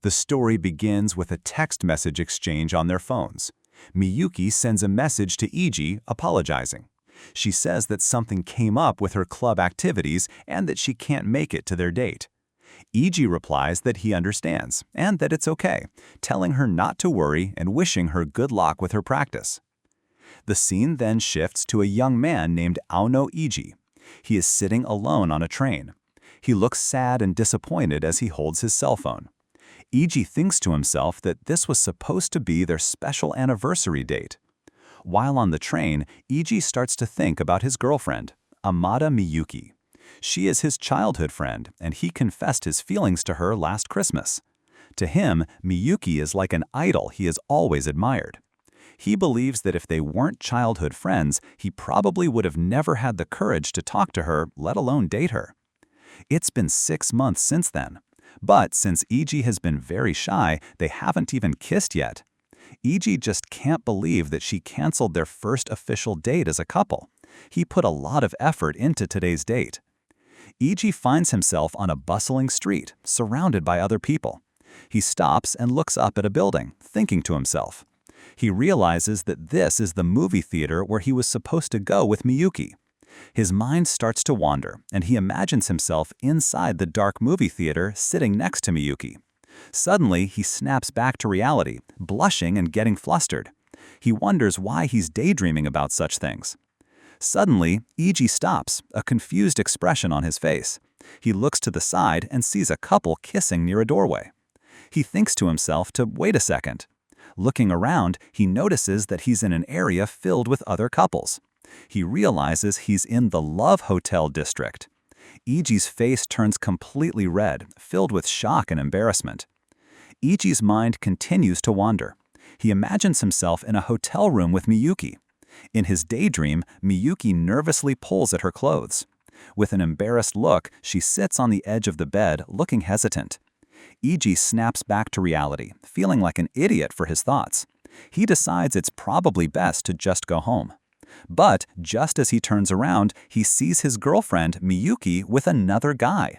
The story begins with a text message exchange on their phones. Miyuki sends a message to Iji apologizing. She says that something came up with her club activities and that she can't make it to their date. Iji replies that he understands and that it's okay, telling her not to worry and wishing her good luck with her practice. The scene then shifts to a young man named Aono Iji. He is sitting alone on a train. He looks sad and disappointed as he holds his cell phone. Iji thinks to himself that this was supposed to be their special anniversary date. While on the train, Iji starts to think about his girlfriend, Amada Miyuki. She is his childhood friend, and he confessed his feelings to her last Christmas. To him, Miyuki is like an idol he has always admired. He believes that if they weren't childhood friends, he probably would have never had the courage to talk to her, let alone date her. It's been 6 months since then. But since Iji has been very shy, they haven't even kissed yet. Iji just can't believe that she canceled their first official date as a couple. He put a lot of effort into today's date. Iji finds himself on a bustling street, surrounded by other people. He stops and looks up at a building, thinking to himself. He realizes that this is the movie theater where he was supposed to go with Miyuki. His mind starts to wander, and he imagines himself inside the dark movie theater sitting next to Miyuki. Suddenly, he snaps back to reality, blushing and getting flustered. He wonders why he's daydreaming about such things. Suddenly, Iji stops, a confused expression on his face. He looks to the side and sees a couple kissing near a doorway. He thinks to himself to wait a second. Looking around, he notices that he's in an area filled with other couples. He realizes he's in the Love Hotel district. Iji's face turns completely red, filled with shock and embarrassment. Iji's mind continues to wander. He imagines himself in a hotel room with Miyuki. In his daydream, Miyuki nervously pulls at her clothes. With an embarrassed look, she sits on the edge of the bed, looking hesitant. Iji snaps back to reality, feeling like an idiot for his thoughts. He decides it's probably best to just go home. But just as he turns around, he sees his girlfriend, Miyuki, with another guy.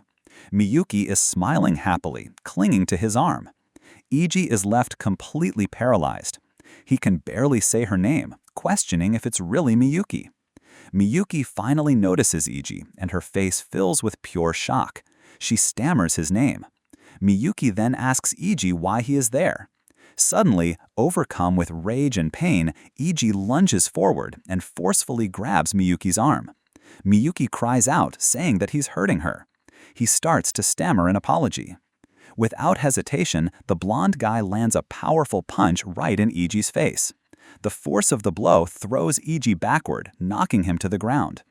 Miyuki is smiling happily, clinging to his arm. Iji is left completely paralyzed. He can barely say her name, questioning if it's really Miyuki. Miyuki finally notices Iji, and her face fills with pure shock. She stammers his name. Miyuki then asks Iji why he is there. Suddenly, overcome with rage and pain, Iji lunges forward and forcefully grabs Miyuki's arm. Miyuki cries out, saying that he's hurting her. He starts to stammer an apology. Without hesitation, the blonde guy lands a powerful punch right in Iji's face. The force of the blow throws Iji backward, knocking him to the ground.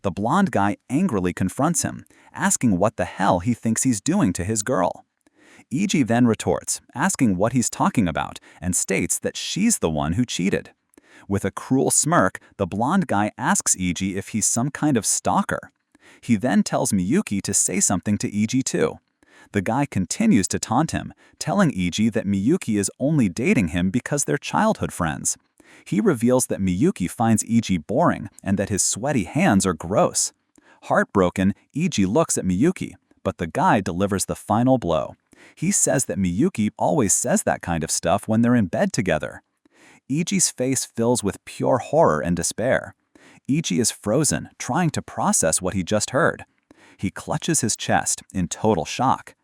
The blonde guy angrily confronts him, asking what the hell he thinks he's doing to his girl. Iji then retorts, asking what he's talking about, and states that she's the one who cheated. With a cruel smirk, the blonde guy asks Iji if he's some kind of stalker. He then tells Miyuki to say something to Iji too. The guy continues to taunt him, telling Iji that Miyuki is only dating him because they're childhood friends. He reveals that Miyuki finds Iji boring and that his sweaty hands are gross. Heartbroken, Iji looks at Miyuki, but the guy delivers the final blow. He says that Miyuki always says that kind of stuff when they're in bed together. Iji's face fills with pure horror and despair. Iji is frozen, trying to process what he just heard. He clutches his chest, in total shock.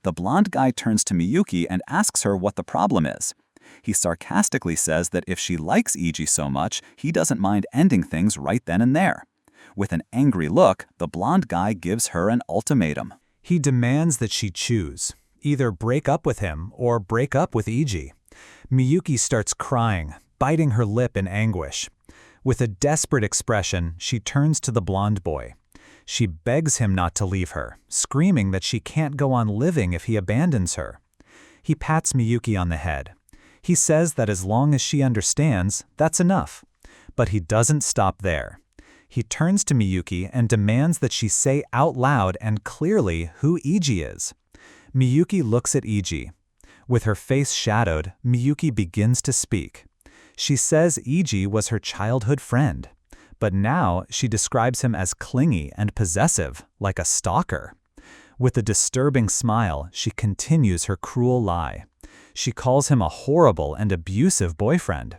The blonde guy turns to Miyuki and asks her what the problem is. He sarcastically says that if she likes Iji so much, he doesn't mind ending things right then and there. With an angry look, the blonde guy gives her an ultimatum. He demands that she choose. Either break up with him or break up with Iji. Miyuki starts crying, biting her lip in anguish. With a desperate expression, she turns to the blonde boy. She begs him not to leave her, screaming that she can't go on living if he abandons her. He pats Miyuki on the head. He says that as long as she understands, that's enough. But he doesn't stop there. He turns to Miyuki and demands that she say out loud and clearly who Iji is. Miyuki looks at Iji. With her face shadowed, Miyuki begins to speak. She says Iji was her childhood friend, but now she describes him as clingy and possessive, like a stalker. With a disturbing smile, she continues her cruel lie. She calls him a horrible and abusive boyfriend.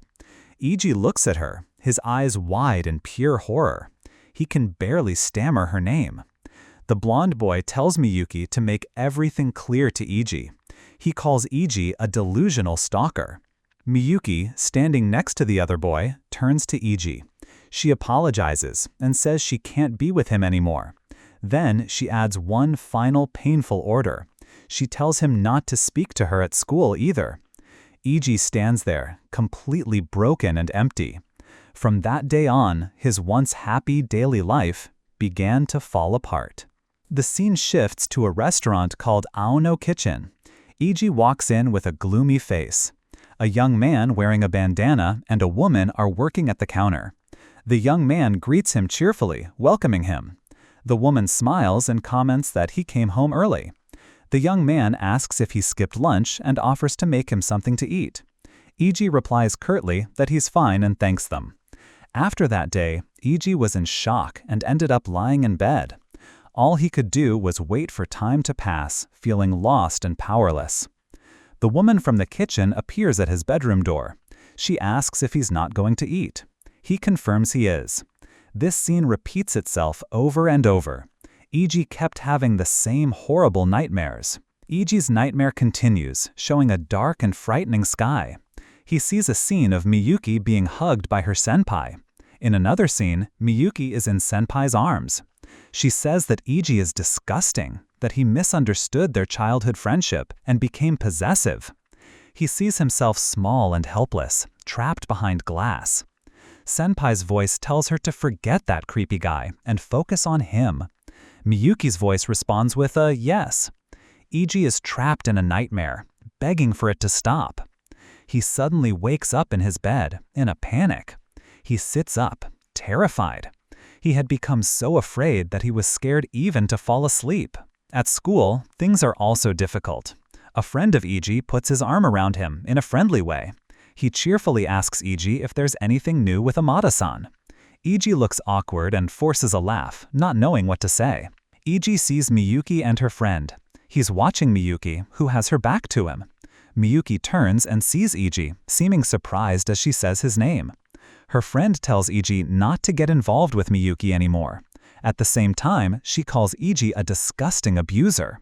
Iji looks at her, his eyes wide in pure horror. He can barely stammer her name. The blonde boy tells Miyuki to make everything clear to Iji. He calls Iji a delusional stalker. Miyuki, standing next to the other boy, turns to Iji. She apologizes and says she can't be with him anymore. Then she adds one final painful order. She tells him not to speak to her at school either. Iji stands there, completely broken and empty. From that day on, his once happy daily life began to fall apart. The scene shifts to a restaurant called Aono Kitchen. Iji walks in with a gloomy face. A young man wearing a bandana and a woman are working at the counter. The young man greets him cheerfully, welcoming him. The woman smiles and comments that he came home early. The young man asks if he skipped lunch and offers to make him something to eat. Iji replies curtly that he's fine and thanks them. After that day, Iji was in shock and ended up lying in bed. All he could do was wait for time to pass, feeling lost and powerless. The woman from the kitchen appears at his bedroom door. She asks if he's not going to eat. He confirms he is. This scene repeats itself over and over. Iji kept having the same horrible nightmares. Iji's nightmare continues, showing a dark and frightening sky. He sees a scene of Miyuki being hugged by her senpai. In another scene, Miyuki is in senpai's arms. She says that Iji is disgusting, that he misunderstood their childhood friendship and became possessive. He sees himself small and helpless, trapped behind glass. Senpai's voice tells her to forget that creepy guy and focus on him. Miyuki's voice responds with a yes. Iji is trapped in a nightmare, begging for it to stop. He suddenly wakes up in his bed, in a panic. He sits up, terrified. He had become so afraid that he was scared even to fall asleep. At school, things are also difficult. A friend of Iji puts his arm around him in a friendly way. He cheerfully asks Iji if there's anything new with Amada-san. Iji looks awkward and forces a laugh, not knowing what to say. Iji sees Miyuki and her friend. He's watching Miyuki, who has her back to him. Miyuki turns and sees Iji, seeming surprised as she says his name. Her friend tells Iji not to get involved with Miyuki anymore. At the same time, she calls Iji a disgusting abuser.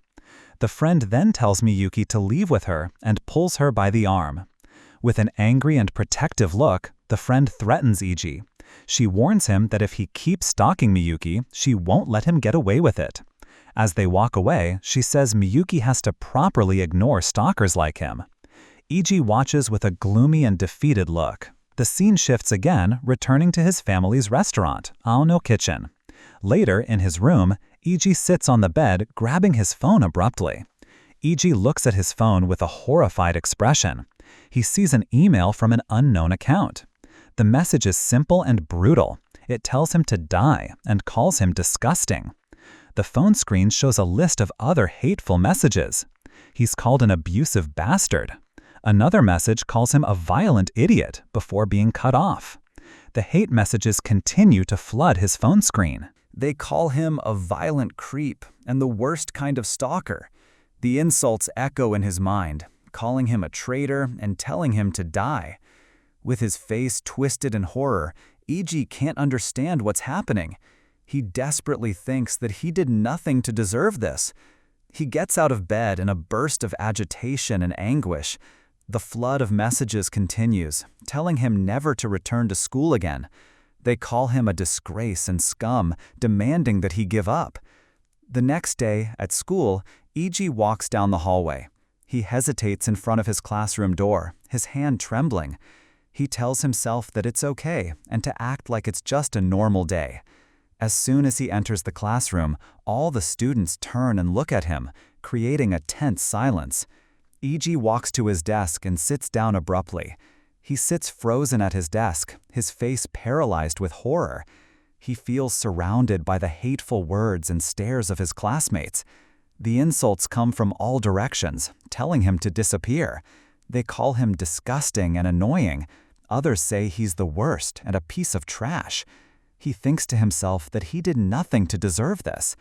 The friend then tells Miyuki to leave with her and pulls her by the arm. With an angry and protective look, the friend threatens Iji. She warns him that if he keeps stalking Miyuki, she won't let him get away with it. As they walk away, she says Miyuki has to properly ignore stalkers like him. Iji watches with a gloomy and defeated look. The scene shifts again, returning to his family's restaurant, Aono Kitchen. Later, in his room, Iji sits on the bed, grabbing his phone abruptly. Iji looks at his phone with a horrified expression. He sees an email from an unknown account. The message is simple and brutal. It tells him to die and calls him disgusting. The phone screen shows a list of other hateful messages. He's called an abusive bastard. Another message calls him a violent idiot before being cut off. The hate messages continue to flood his phone screen. They call him a violent creep and the worst kind of stalker. The insults echo in his mind, calling him a traitor and telling him to die. With his face twisted in horror, Iji can't understand what's happening. He desperately thinks that he did nothing to deserve this. He gets out of bed in a burst of agitation and anguish. The flood of messages continues, telling him never to return to school again. They call him a disgrace and scum, demanding that he give up. The next day, at school, Iji walks down the hallway. He hesitates in front of his classroom door, his hand trembling. He tells himself that it's okay and to act like it's just a normal day. As soon as he enters the classroom, all the students turn and look at him, creating a tense silence. Iji walks to his desk and sits down abruptly. He sits frozen at his desk, his face paralyzed with horror. He feels surrounded by the hateful words and stares of his classmates. The insults come from all directions, telling him to disappear. They call him disgusting and annoying. Others say he's the worst and a piece of trash. He thinks to himself that he did nothing to deserve this.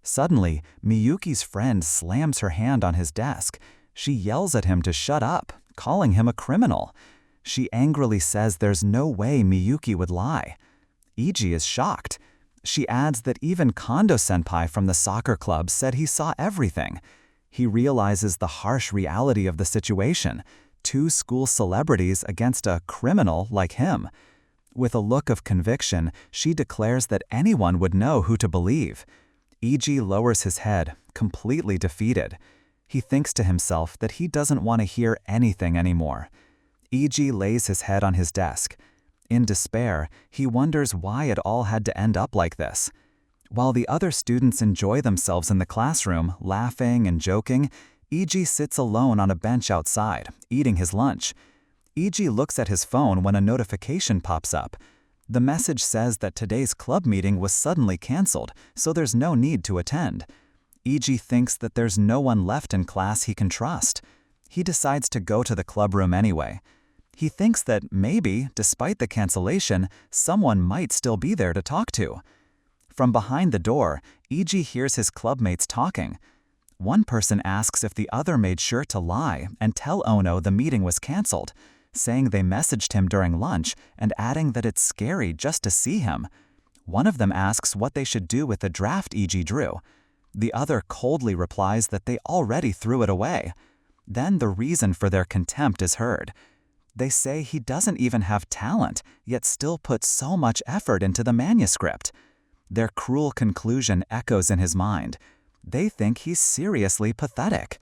Suddenly, Miyuki's friend slams her hand on his desk. She yells at him to shut up, calling him a criminal. She angrily says there's no way Miyuki would lie. Iji is shocked. She adds that even Kondo-senpai from the soccer club said he saw everything. He realizes the harsh reality of the situation. 2 school celebrities against a criminal like him. With a look of conviction, she declares that anyone would know who to believe. Iji lowers his head, completely defeated. He thinks to himself that he doesn't want to hear anything anymore. Iji lays his head on his desk. In despair, he wonders why it all had to end up like this. While the other students enjoy themselves in the classroom, laughing and joking, Iji sits alone on a bench outside, eating his lunch. Iji looks at his phone when a notification pops up. The message says that today's club meeting was suddenly canceled, so there's no need to attend. Iji thinks that there's no one left in class he can trust. He decides to go to the clubroom anyway. He thinks that maybe, despite the cancellation, someone might still be there to talk to. From behind the door, Iji hears his clubmates talking. One person asks if the other made sure to lie and tell Ono the meeting was canceled, saying they messaged him during lunch and adding that it's scary just to see him. One of them asks what they should do with the draft Iji drew. The other coldly replies that they already threw it away. Then the reason for their contempt is heard. They say he doesn't even have talent, yet still puts so much effort into the manuscript. Their cruel conclusion echoes in his mind. They think he's seriously pathetic.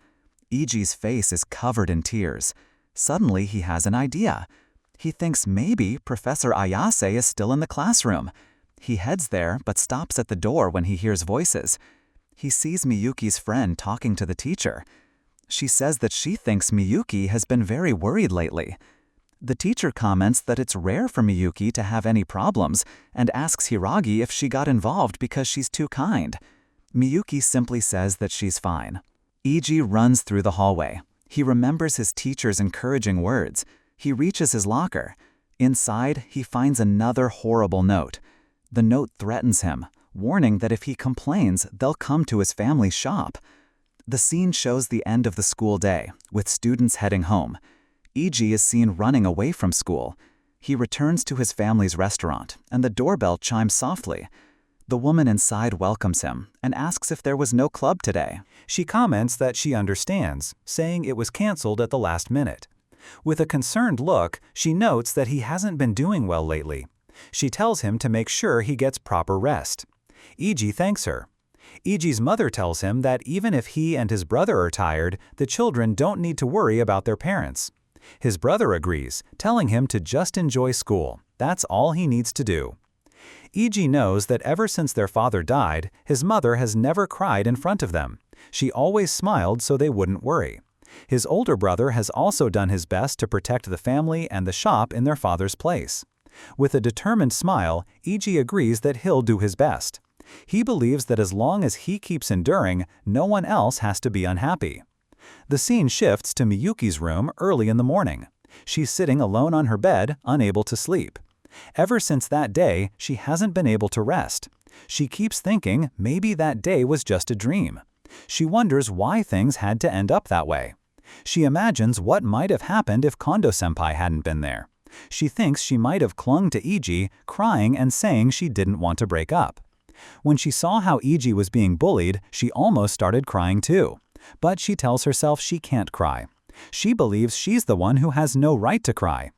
Iji's face is covered in tears. Suddenly he has an idea. He thinks maybe Professor Ayase is still in the classroom. He heads there but stops at the door when he hears voices. He sees Miyuki's friend talking to the teacher. She says that she thinks Miyuki has been very worried lately. The teacher comments that it's rare for Miyuki to have any problems and asks Hiragi if she got involved because she's too kind. Miyuki simply says that she's fine. Iji runs through the hallway. He remembers his teacher's encouraging words. He reaches his locker. Inside, he finds another horrible note. The note threatens him, warning that if he complains, they'll come to his family's shop. The scene shows the end of the school day, with students heading home. Iji is seen running away from school. He returns to his family's restaurant, and the doorbell chimes softly. The woman inside welcomes him and asks if there was no club today. She comments that she understands, saying it was canceled at the last minute. With a concerned look, she notes that he hasn't been doing well lately. She tells him to make sure he gets proper rest. Iji thanks her. Iji's mother tells him that even if he and his brother are tired, the children don't need to worry about their parents. His brother agrees, telling him to just enjoy school. That's all he needs to do. Iji knows that ever since their father died, his mother has never cried in front of them. She always smiled so they wouldn't worry. His older brother has also done his best to protect the family and the shop in their father's place. With a determined smile, Iji agrees that he'll do his best. He believes that as long as he keeps enduring, no one else has to be unhappy. The scene shifts to Miyuki's room early in the morning. She's sitting alone on her bed, unable to sleep. Ever since that day, she hasn't been able to rest. She keeps thinking maybe that day was just a dream. She wonders why things had to end up that way. She imagines what might have happened if Kondo-senpai hadn't been there. She thinks she might have clung to Iji, crying and saying she didn't want to break up. When she saw how Iji was being bullied, she almost started crying too. But she tells herself she can't cry. She believes she's the one who has no right to cry.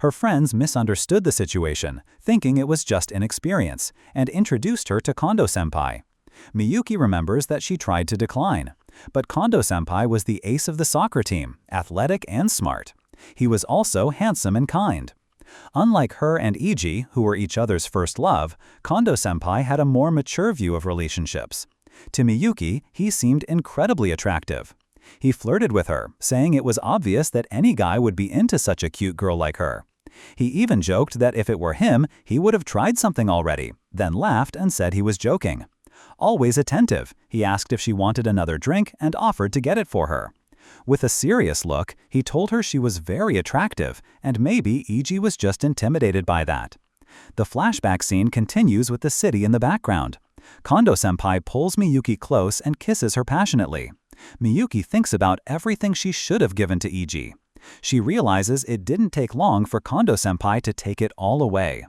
Her friends misunderstood the situation, thinking it was just inexperience, and introduced her to Kondo-senpai. Miyuki remembers that she tried to decline. But Kondo-senpai was the ace of the soccer team, athletic and smart. He was also handsome and kind. Unlike her and Iji, who were each other's first love, Kondo-senpai had a more mature view of relationships. To Miyuki, he seemed incredibly attractive. He flirted with her, saying it was obvious that any guy would be into such a cute girl like her. He even joked that if it were him, he would have tried something already, then laughed and said he was joking. Always attentive, he asked if she wanted another drink and offered to get it for her. With a serious look, he told her she was very attractive, and maybe Iji was just intimidated by that. The flashback scene continues with the city in the background. Kondo-senpai pulls Miyuki close and kisses her passionately. Miyuki thinks about everything she should have given to Iji. She realizes it didn't take long for Kondo-senpai to take it all away.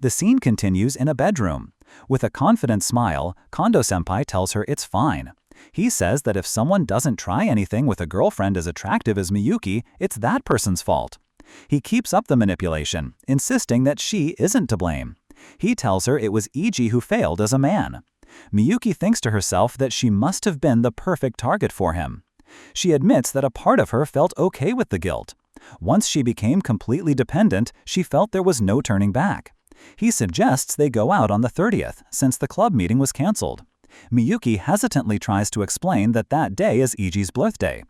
The scene continues in a bedroom. With a confident smile, Kondo-senpai tells her it's fine. He says that if someone doesn't try anything with a girlfriend as attractive as Miyuki, it's that person's fault. He keeps up the manipulation, insisting that she isn't to blame. He tells her it was Iji who failed as a man. Miyuki thinks to herself that she must have been the perfect target for him. She admits that a part of her felt okay with the guilt. Once she became completely dependent, she felt there was no turning back. He suggests they go out on the 30th, since the club meeting was cancelled. Miyuki hesitantly tries to explain that that day is Iji's birthday.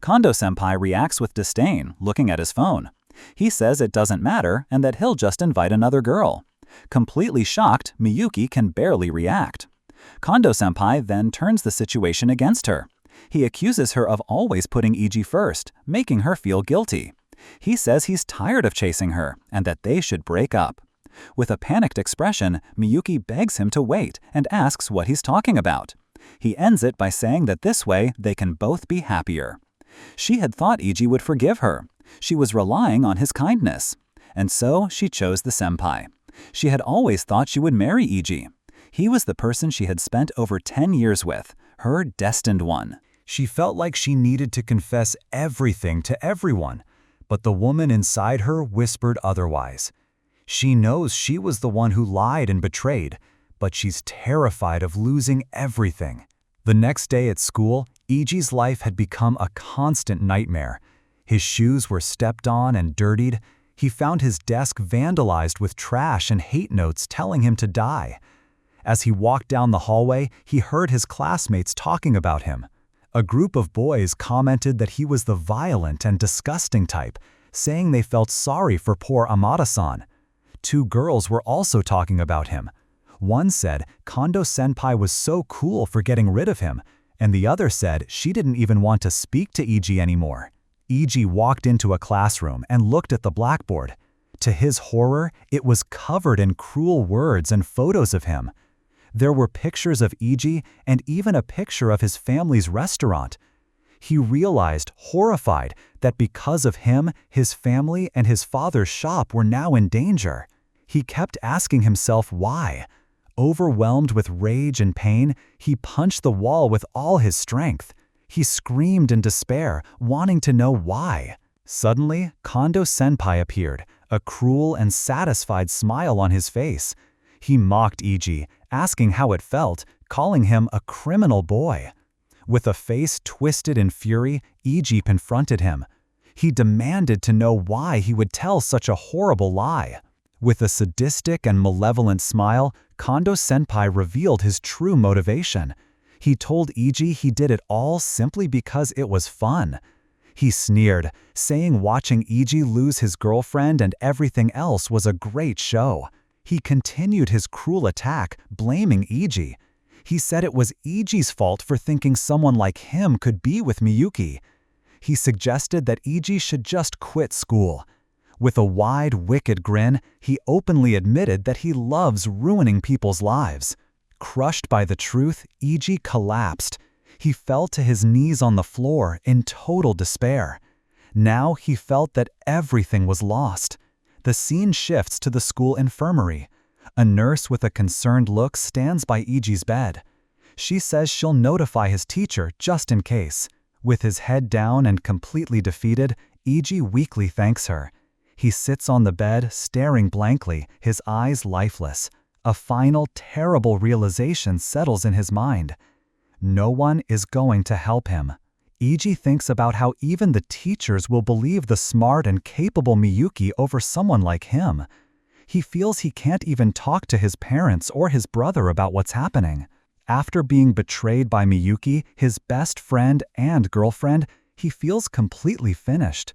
Kondo-senpai reacts with disdain, looking at his phone. He says it doesn't matter and that he'll just invite another girl. Completely shocked, Miyuki can barely react. Kondo-senpai then turns the situation against her. He accuses her of always putting Iji first, making her feel guilty. He says he's tired of chasing her and that they should break up. With a panicked expression, Miyuki begs him to wait and asks what he's talking about. He ends it by saying that this way they can both be happier. She had thought Iji would forgive her. She was relying on his kindness. And so she chose the senpai. She had always thought she would marry Iji. He was the person she had spent over 10 years with, her destined one. She felt like she needed to confess everything to everyone, but the woman inside her whispered otherwise. She knows she was the one who lied and betrayed, but she's terrified of losing everything. The next day at school, Iji's life had become a constant nightmare. His shoes were stepped on and dirtied. He found his desk vandalized with trash and hate notes telling him to die. As he walked down the hallway, he heard his classmates talking about him. A group of boys commented that he was the violent and disgusting type, saying they felt sorry for poor Amada-san. 2 girls were also talking about him. One said Kondo-senpai was so cool for getting rid of him, and the other said she didn't even want to speak to Iji anymore. Iji walked into a classroom and looked at the blackboard. To his horror, it was covered in cruel words and photos of him. There were pictures of Iji and even a picture of his family's restaurant. He realized, horrified, that because of him, his family and his father's shop were now in danger. He kept asking himself why. Overwhelmed with rage and pain, he punched the wall with all his strength. He screamed in despair, wanting to know why. Suddenly, Kondo-senpai appeared, a cruel and satisfied smile on his face. He mocked Iji, asking how it felt, calling him a criminal boy. With a face twisted in fury, Iji confronted him. He demanded to know why he would tell such a horrible lie. With a sadistic and malevolent smile, Kondo-senpai revealed his true motivation. He told Iji he did it all simply because it was fun. He sneered, saying watching Iji lose his girlfriend and everything else was a great show. He continued his cruel attack, blaming Iji. He said it was Iji's fault for thinking someone like him could be with Miyuki. He suggested that Iji should just quit school. With a wide, wicked grin, he openly admitted that he loves ruining people's lives. Crushed by the truth, Iji collapsed. He fell to his knees on the floor in total despair. Now he felt that everything was lost. The scene shifts to the school infirmary. A nurse with a concerned look stands by Iji's bed. She says she'll notify his teacher just in case. With his head down and completely defeated, Iji weakly thanks her. He sits on the bed, staring blankly, his eyes lifeless. A final, terrible realization settles in his mind. No one is going to help him. Iji thinks about how even the teachers will believe the smart and capable Miyuki over someone like him. He feels he can't even talk to his parents or his brother about what's happening. After being betrayed by Miyuki, his best friend and girlfriend, he feels completely finished.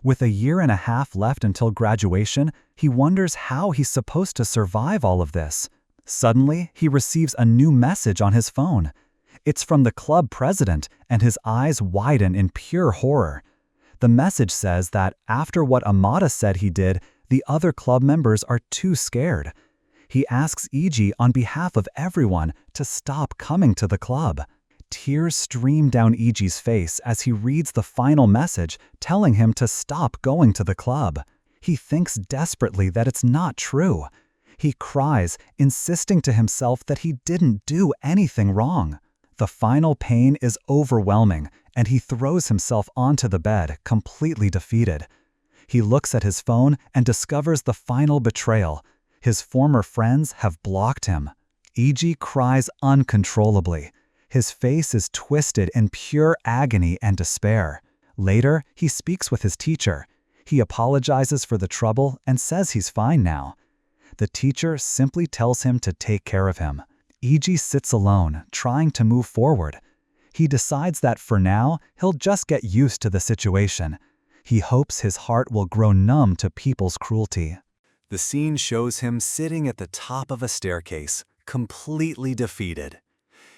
With a year and a half left until graduation, he wonders how he's supposed to survive all of this. Suddenly, he receives a new message on his phone. It's from the club president, and his eyes widen in pure horror. The message says that after what Amada said he did, the other club members are too scared. He asks Iji on behalf of everyone to stop coming to the club. Tears stream down Iji's face as he reads the final message telling him to stop going to the club. He thinks desperately that it's not true. He cries, insisting to himself that he didn't do anything wrong. The final pain is overwhelming, and he throws himself onto the bed, completely defeated. He looks at his phone and discovers the final betrayal. His former friends have blocked him. Iji cries uncontrollably. His face is twisted in pure agony and despair. Later, he speaks with his teacher. He apologizes for the trouble and says he's fine now. The teacher simply tells him to take care of him. Iji sits alone, trying to move forward. He decides that for now, he'll just get used to the situation. He hopes his heart will grow numb to people's cruelty. The scene shows him sitting at the top of a staircase, completely defeated.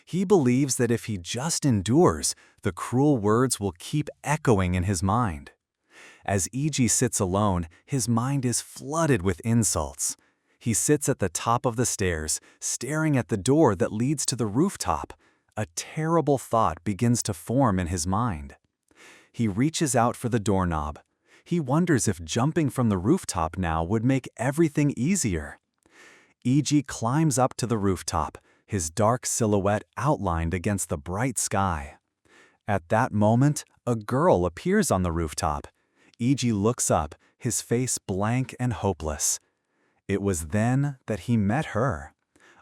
He believes that if he just endures, the cruel words will keep echoing in his mind. As Iji sits alone, his mind is flooded with insults. He sits at the top of the stairs, staring at the door that leads to the rooftop. A terrible thought begins to form in his mind. He reaches out for the doorknob. He wonders if jumping from the rooftop now would make everything easier. Iji climbs up to the rooftop, his dark silhouette outlined against the bright sky. At that moment, a girl appears on the rooftop. Iji looks up, his face blank and hopeless. It was then that he met her.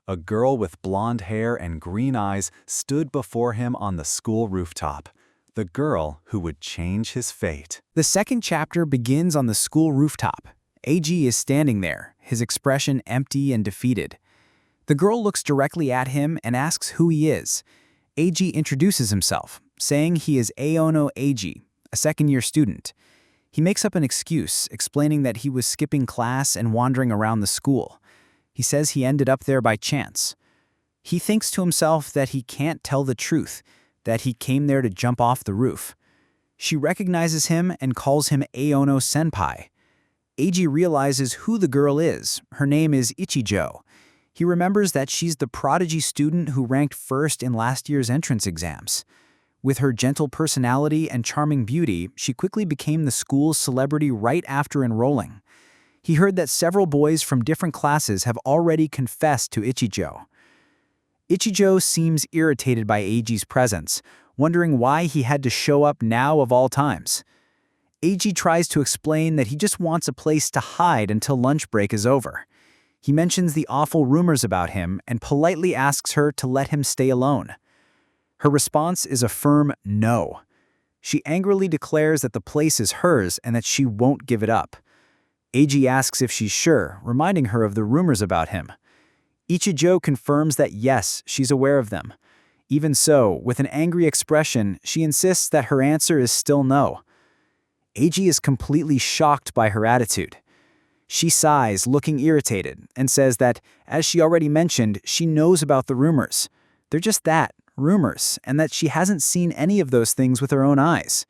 A girl with blonde hair and green eyes stood before him on the school rooftop. The girl who would change his fate. The second chapter begins on the school rooftop. AG is standing there, his expression empty and defeated. The girl looks directly at him and asks who he is. AG introduces himself, saying he is Aono AG, a second-year student. He makes up an excuse, explaining that he was skipping class and wandering around the school. He says he ended up there by chance. He thinks to himself that he can't tell the truth, that he came there to jump off the roof. She recognizes him and calls him Aono Senpai. Eiji realizes who the girl is. Her name is Ichijo. He remembers that she's the prodigy student who ranked first in last year's entrance exams. With her gentle personality and charming beauty, she quickly became the school's celebrity right after enrolling. He heard that several boys from different classes have already confessed to Ichijo. Ichijo seems irritated by Eiji's presence, wondering why he had to show up now of all times. Eiji tries to explain that he just wants a place to hide until lunch break is over. He mentions the awful rumors about him and politely asks her to let him stay alone. Her response is a firm no. She angrily declares that the place is hers and that she won't give it up. Eiji asks if she's sure, reminding her of the rumors about him. Ichijo confirms that yes, she's aware of them. Even so, with an angry expression, she insists that her answer is still no. Eiji is completely shocked by her attitude. She sighs, looking irritated, and says that, as she already mentioned, she knows about the rumors. They're just that, rumors, and that she hasn't seen any of those things with her own eyes.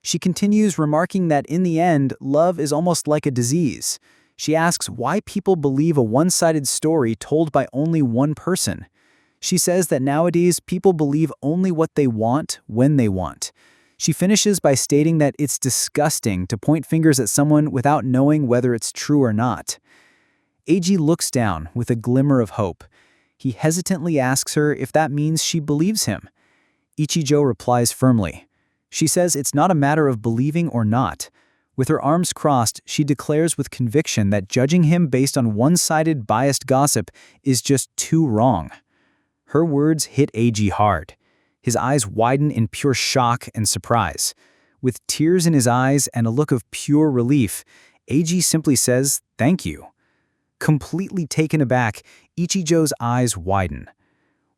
She continues, remarking that in the end, love is almost like a disease. She asks why people believe a one-sided story told by only one person. She says that nowadays people believe only what they want when they want. She finishes by stating that it's disgusting to point fingers at someone without knowing whether it's true or not. Eiji looks down with a glimmer of hope. He hesitantly asks her if that means she believes him. Ichijo replies firmly. She says it's not a matter of believing or not. With her arms crossed, she declares with conviction that judging him based on one-sided biased gossip is just too wrong. Her words hit Eiji hard. His eyes widen in pure shock and surprise. With tears in his eyes and a look of pure relief, Eiji simply says, "Thank you." Completely taken aback, Ichijo's eyes widen.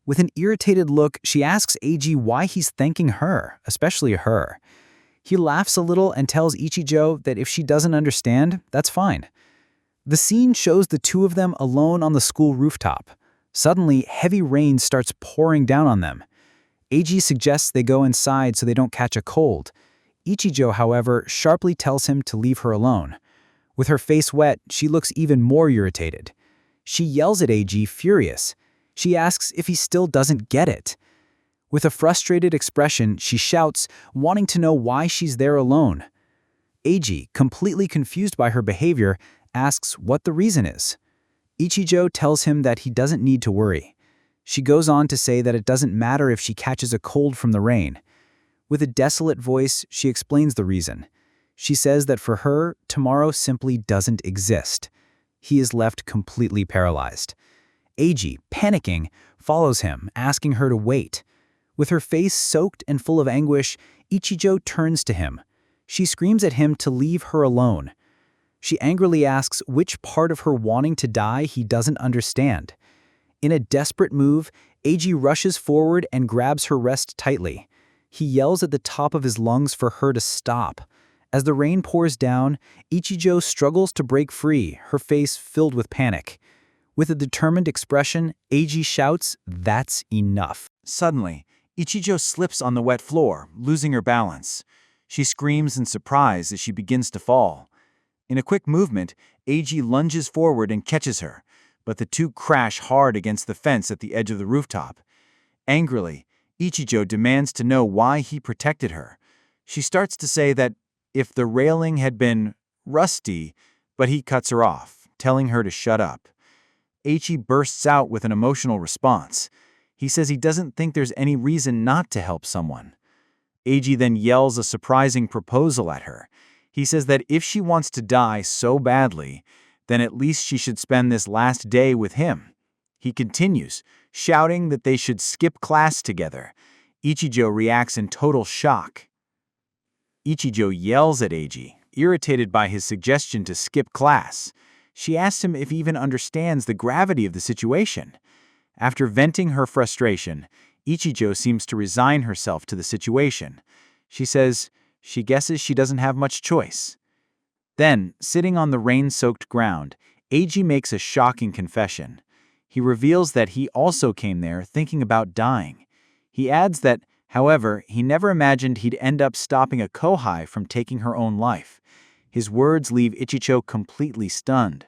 With an irritated look, she asks Eiji why he's thanking her, especially her. He laughs a little and tells Ichijo that if she doesn't understand, that's fine. The scene shows the two of them alone on the school rooftop. Suddenly, heavy rain starts pouring down on them. Eiji suggests they go inside so they don't catch a cold. Ichijo, however, sharply tells him to leave her alone. With her face wet, she looks even more irritated. She yells at AG, furious. She asks if he still doesn't get it. With a frustrated expression, she shouts, wanting to know why she's there alone. AG, completely confused by her behavior, asks what the reason is. Ichijo tells him that he doesn't need to worry. She goes on to say that it doesn't matter if she catches a cold from the rain. With a desolate voice, she explains the reason. She says that for her, tomorrow simply doesn't exist. He is left completely paralyzed. AG, panicking, follows him, asking her to wait. With her face soaked and full of anguish, Ichijo turns to him. She screams at him to leave her alone. She angrily asks which part of her wanting to die he doesn't understand. In a desperate move, AG rushes forward and grabs her wrist tightly. He yells at the top of his lungs for her to stop. As the rain pours down, Ichijo struggles to break free, her face filled with panic. With a determined expression, AG shouts, "That's enough." Suddenly, Ichijo slips on the wet floor, losing her balance. She screams in surprise as she begins to fall. In a quick movement, AG lunges forward and catches her, but the two crash hard against the fence at the edge of the rooftop. Angrily, Ichijo demands to know why he protected her. She starts to say that if the railing had been rusty, but he cuts her off, telling her to shut up. AG bursts out with an emotional response. He says he doesn't think there's any reason not to help someone. AG then yells a surprising proposal at her. He says that if she wants to die so badly, then at least she should spend this last day with him. He continues, shouting that they should skip class together. Ichijo reacts in total shock. Ichijo yells at AG, irritated by his suggestion to skip class. She asks him if he even understands the gravity of the situation. After venting her frustration, Ichijo seems to resign herself to the situation. She says she guesses she doesn't have much choice. Then, sitting on the rain-soaked ground, AG makes a shocking confession. He reveals that he also came there thinking about dying. He adds that, however, he never imagined he'd end up stopping a Kohai from taking her own life. His words leave Ichijo completely stunned.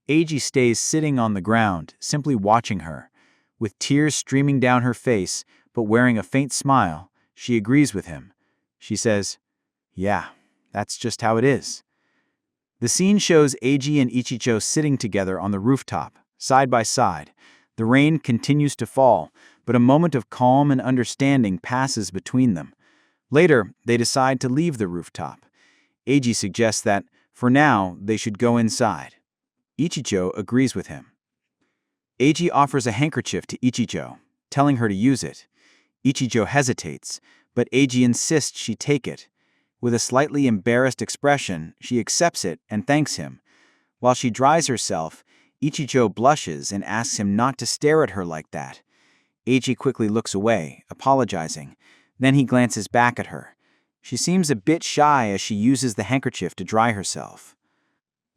AG stays sitting on the ground, simply watching her. With tears streaming down her face, but wearing a faint smile, she agrees with him. She says, "Yeah, that's just how it is." The scene shows AG and Ichijo sitting together on the rooftop, side by side. The rain continues to fall, but a moment of calm and understanding passes between them. Later, they decide to leave the rooftop. AG suggests that, for now, they should go inside. Ichijo agrees with him. AG offers a handkerchief to Ichijo, telling her to use it. Ichijo hesitates, but AG insists she take it. With a slightly embarrassed expression, she accepts it and thanks him. While she dries herself, Ichijo blushes and asks him not to stare at her like that. AG quickly looks away, apologizing. Then he glances back at her. She seems a bit shy as she uses the handkerchief to dry herself.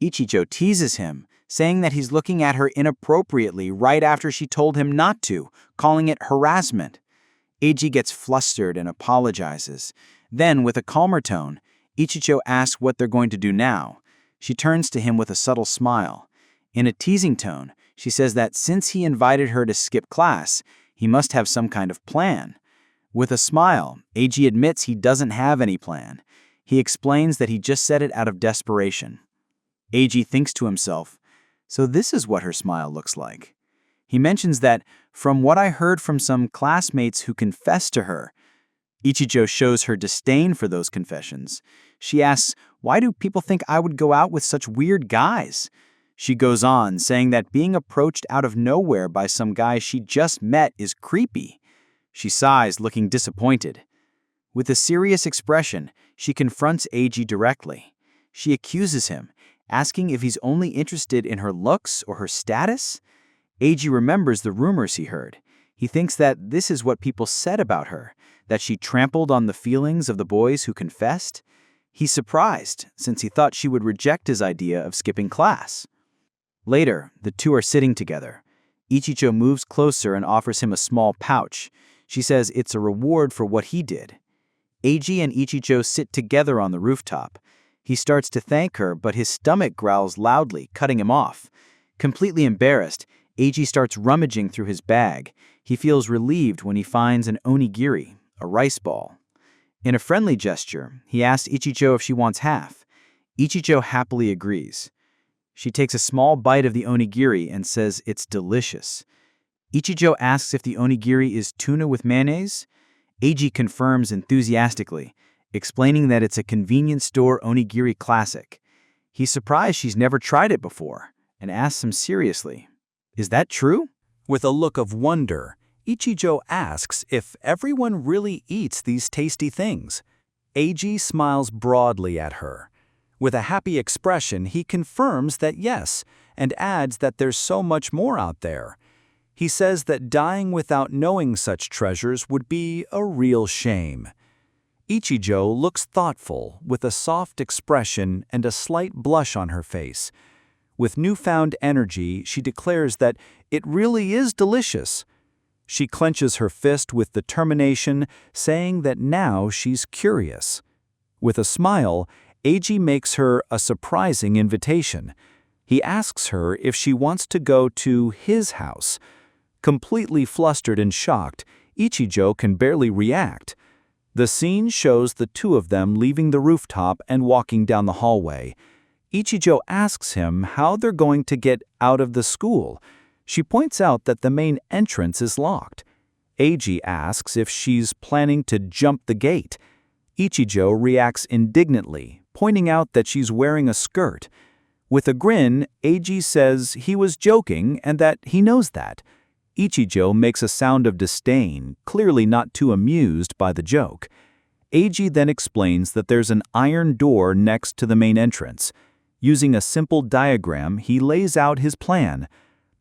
Ichijo teases him, saying that he's looking at her inappropriately right after she told him not to, calling it harassment. AG gets flustered and apologizes. Then, with a calmer tone, Ichijo asks what they're going to do now. She turns to him with a subtle smile. In a teasing tone, she says that since he invited her to skip class, he must have some kind of plan. With a smile, AG admits he doesn't have any plan. He explains that he just said it out of desperation. AG thinks to himself, so this is what her smile looks like. He mentions that, from what I heard from some classmates who confessed to her, Ichijo shows her disdain for those confessions. She asks, why do people think I would go out with such weird guys? She goes on, saying that being approached out of nowhere by some guy she just met is creepy. She sighs, looking disappointed. With a serious expression, she confronts AG directly. She accuses him, asking if he's only interested in her looks or her status. AG remembers the rumors he heard. He thinks that this is what people said about her, that she trampled on the feelings of the boys who confessed. He's surprised, since he thought she would reject his idea of skipping class. Later, the two are sitting together. Ichijo moves closer and offers him a small pouch. She says it's a reward for what he did. AG and Ichijo sit together on the rooftop. He starts to thank her, but his stomach growls loudly, cutting him off. Completely embarrassed, Eiji starts rummaging through his bag. He feels relieved when he finds an onigiri, a rice ball. In a friendly gesture, he asks Ichijo if she wants half. Ichijo happily agrees. She takes a small bite of the onigiri and says it's delicious. Ichijo asks if the onigiri is tuna with mayonnaise. Eiji confirms enthusiastically, explaining that it's a convenience store onigiri classic. He's surprised she's never tried it before and asks him seriously, "Is that true?" With a look of wonder, Ichijo asks if everyone really eats these tasty things. Eiji smiles broadly at her. With a happy expression, he confirms that yes, and adds that there's so much more out there. He says that dying without knowing such treasures would be a real shame. Ichijo looks thoughtful, with a soft expression and a slight blush on her face. With newfound energy, she declares that it really is delicious. She clenches her fist with determination, saying that now she's curious. With a smile, Eiji makes her a surprising invitation. He asks her if she wants to go to his house. Completely flustered and shocked, Ichijo can barely react. The scene shows the two of them leaving the rooftop and walking down the hallway. Ichijo asks him how they're going to get out of the school. She points out that the main entrance is locked. Eiji asks if she's planning to jump the gate. Ichijo reacts indignantly, pointing out that she's wearing a skirt. With a grin, Eiji says he was joking and that he knows that. Ichijo makes a sound of disdain, clearly not too amused by the joke. Eiji then explains that there's an iron door next to the main entrance. Using a simple diagram, he lays out his plan.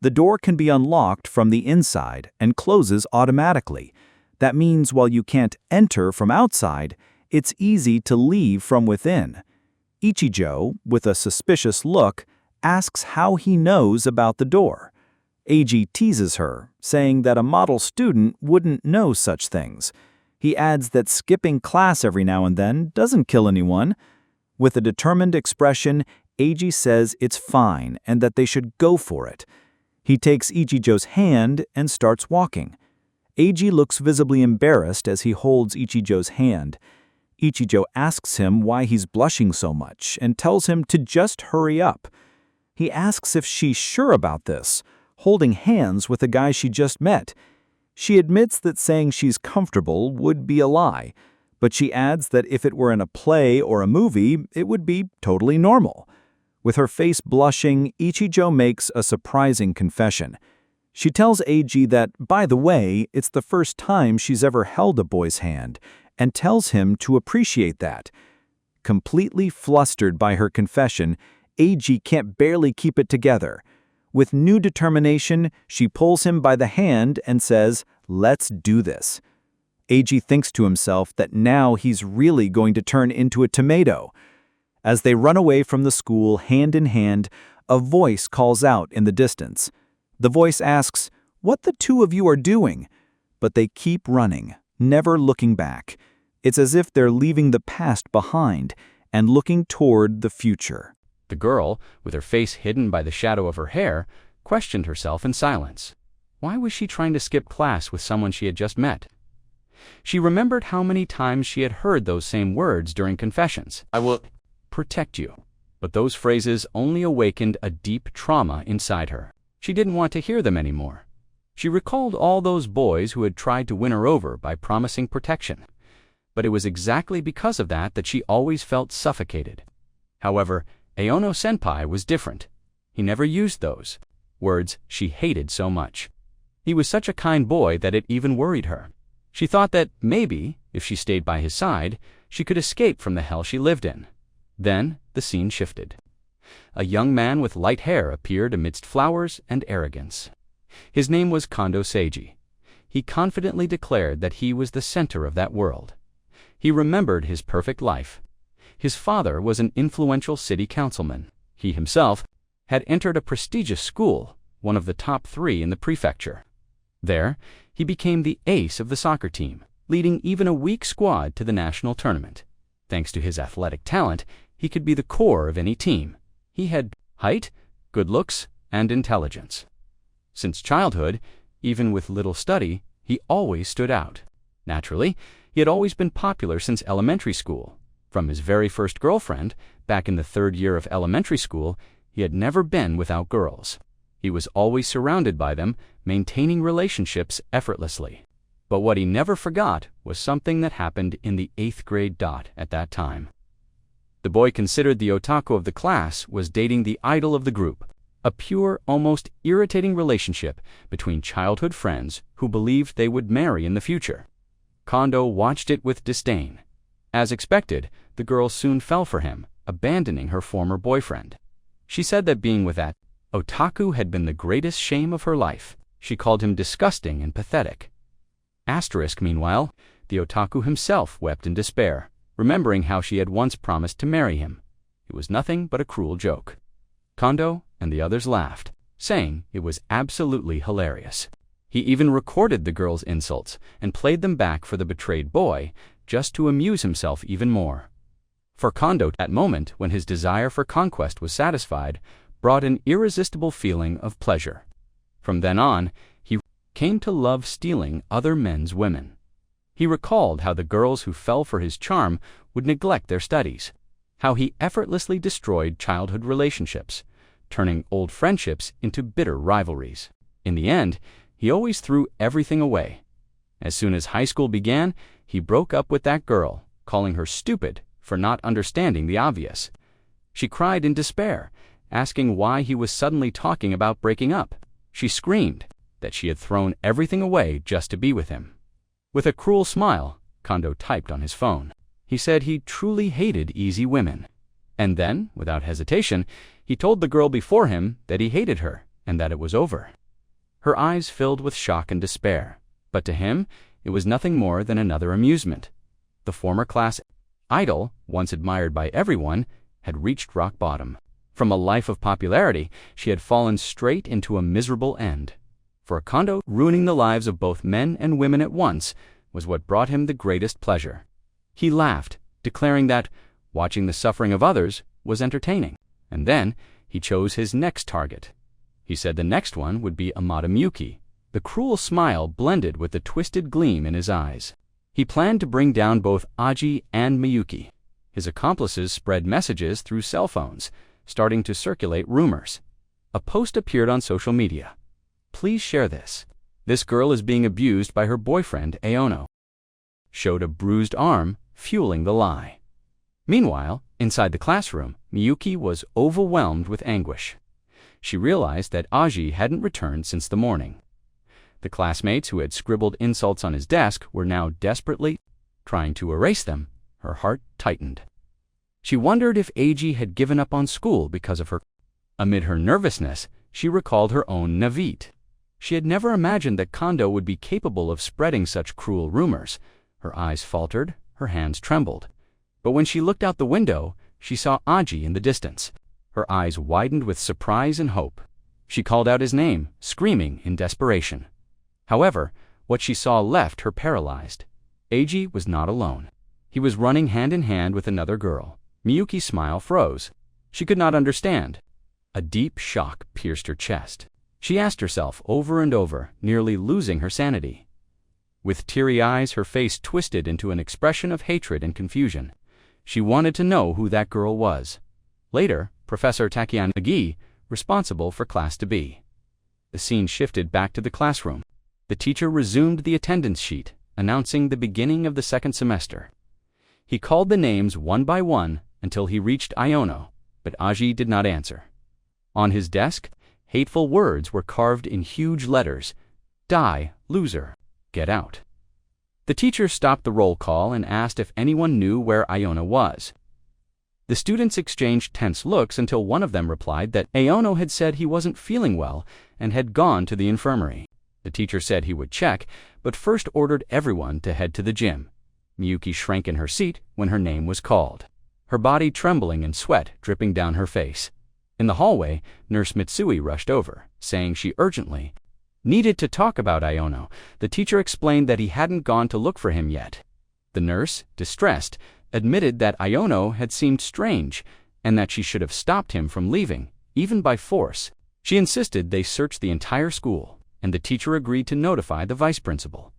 The door can be unlocked from the inside and closes automatically. That means while you can't enter from outside, it's easy to leave from within. Ichijo, with a suspicious look, asks how he knows about the door. Eiji teases her, saying that a model student wouldn't know such things. He adds that skipping class every now and then doesn't kill anyone. With a determined expression, Eiji says it's fine and that they should go for it. He takes Ichijo's hand and starts walking. Eiji looks visibly embarrassed as he holds Ichijo's hand. Ichijo asks him why he's blushing so much and tells him to just hurry up. He asks if she's sure about this, holding hands with a guy she just met. She admits that saying she's comfortable would be a lie, but she adds that if it were in a play or a movie, it would be totally normal. With her face blushing, Ichijo makes a surprising confession. She tells Eiji that, by the way, it's the first time she's ever held a boy's hand, and tells him to appreciate that. Completely flustered by her confession, Eiji can't barely keep it together. With new determination, she pulls him by the hand and says, "Let's do this." Eiji thinks to himself that now he's really going to turn into a tomato. As they run away from the school hand in hand, a voice calls out in the distance. The voice asks, "What the two of you are doing?" But they keep running, never looking back. It's as if they're leaving the past behind and looking toward the future. The girl, with her face hidden by the shadow of her hair, questioned herself in silence. Why was she trying to skip class with someone she had just met? She remembered how many times she had heard those same words during confessions. "I will protect you." But those phrases only awakened a deep trauma inside her. She didn't want to hear them anymore. She recalled all those boys who had tried to win her over by promising protection. But it was exactly because of that she always felt suffocated. However, Aono Senpai was different. He never used those words she hated so much. He was such a kind boy that it even worried her. She thought that maybe, if she stayed by his side, she could escape from the hell she lived in. Then the scene shifted. A young man with light hair appeared amidst flowers and arrogance. His name was Kondo Seiji. He confidently declared that he was the center of that world. He remembered his perfect life. His father was an influential city councilman. He himself had entered a prestigious school, one of the top 3 in the prefecture. There, he became the ace of the soccer team, leading even a weak squad to the national tournament. Thanks to his athletic talent, he could be the core of any team. He had height, good looks, and intelligence. Since childhood, even with little study, he always stood out. Naturally, he had always been popular since elementary school. From his very first girlfriend, back in the 3rd year of elementary school, he had never been without girls. He was always surrounded by them, maintaining relationships effortlessly. But what he never forgot was something that happened in the 8th grade at that time. The boy considered the otaku of the class was dating the idol of the group, a pure, almost irritating relationship between childhood friends who believed they would marry in the future. Kondo watched it with disdain. As expected, the girl soon fell for him, abandoning her former boyfriend. She said that being with that otaku had been the greatest shame of her life. She called him disgusting and pathetic. Meanwhile, the otaku himself wept in despair, remembering how she had once promised to marry him. It was nothing but a cruel joke. Kondo and the others laughed, saying it was absolutely hilarious. He even recorded the girl's insults and played them back for the betrayed boy, just to amuse himself even more. For Kondo, that moment when his desire for conquest was satisfied brought an irresistible feeling of pleasure. From then on, he came to love stealing other men's women. He recalled how the girls who fell for his charm would neglect their studies, how he effortlessly destroyed childhood relationships, turning old friendships into bitter rivalries. In the end, he always threw everything away. As soon as high school began, he broke up with that girl, calling her stupid for not understanding the obvious. She cried in despair, asking why he was suddenly talking about breaking up. She screamed that she had thrown everything away just to be with him. With a cruel smile, Kondo typed on his phone. He said he truly hated easy women. And then, without hesitation, he told the girl before him that he hated her and that it was over. Her eyes filled with shock and despair, but to him, it was nothing more than another amusement. The former class idol, once admired by everyone, had reached rock bottom. From a life of popularity, she had fallen straight into a miserable end. For Kondo, ruining the lives of both men and women at once was what brought him the greatest pleasure. He laughed, declaring that watching the suffering of others was entertaining. And then he chose his next target. He said the next one would be Amada Miyuki. The cruel smile blended with the twisted gleam in his eyes. He planned to bring down both Aji and Miyuki. His accomplices spread messages through cell phones, starting to circulate rumors. A post appeared on social media. "Please share this. This girl is being abused by her boyfriend, Aono." Showed a bruised arm, fueling the lie. Meanwhile, inside the classroom, Miyuki was overwhelmed with anguish. She realized that Aji hadn't returned since the morning. The classmates who had scribbled insults on his desk were now desperately trying to erase them. Her heart tightened. She wondered if Aji had given up on school because of her. Amid her nervousness, she recalled her own Navit. She had never imagined that Kondo would be capable of spreading such cruel rumors. Her eyes faltered, her hands trembled. But when she looked out the window, she saw Aji in the distance. Her eyes widened with surprise and hope. She called out his name, screaming in desperation. However, what she saw left her paralyzed. Aji was not alone. He was running hand in hand with another girl. Miyuki's smile froze. She could not understand. A deep shock pierced her chest. She asked herself over and over, nearly losing her sanity. With teary eyes, her face twisted into an expression of hatred and confusion. She wanted to know who that girl was. Later, Professor Takeyan Nagi, responsible for Class to B. The scene shifted back to the classroom. The teacher resumed the attendance sheet, announcing the beginning of the second semester. He called the names one by one until he reached Aono, but Aji did not answer. On his desk, hateful words were carved in huge letters. "Die, loser. Get out." The teacher stopped the roll call and asked if anyone knew where Aono was. The students exchanged tense looks until one of them replied that Aono had said he wasn't feeling well and had gone to the infirmary. The teacher said he would check, but first ordered everyone to head to the gym. Miyuki shrank in her seat when her name was called, her body trembling and sweat dripping down her face. In the hallway, Nurse Mitsui rushed over, saying she urgently needed to talk about Aono. The teacher explained that he hadn't gone to look for him yet. The nurse, distressed, admitted that Aono had seemed strange and that she should have stopped him from leaving, even by force. She insisted they search the entire school, and the teacher agreed to notify the vice principal.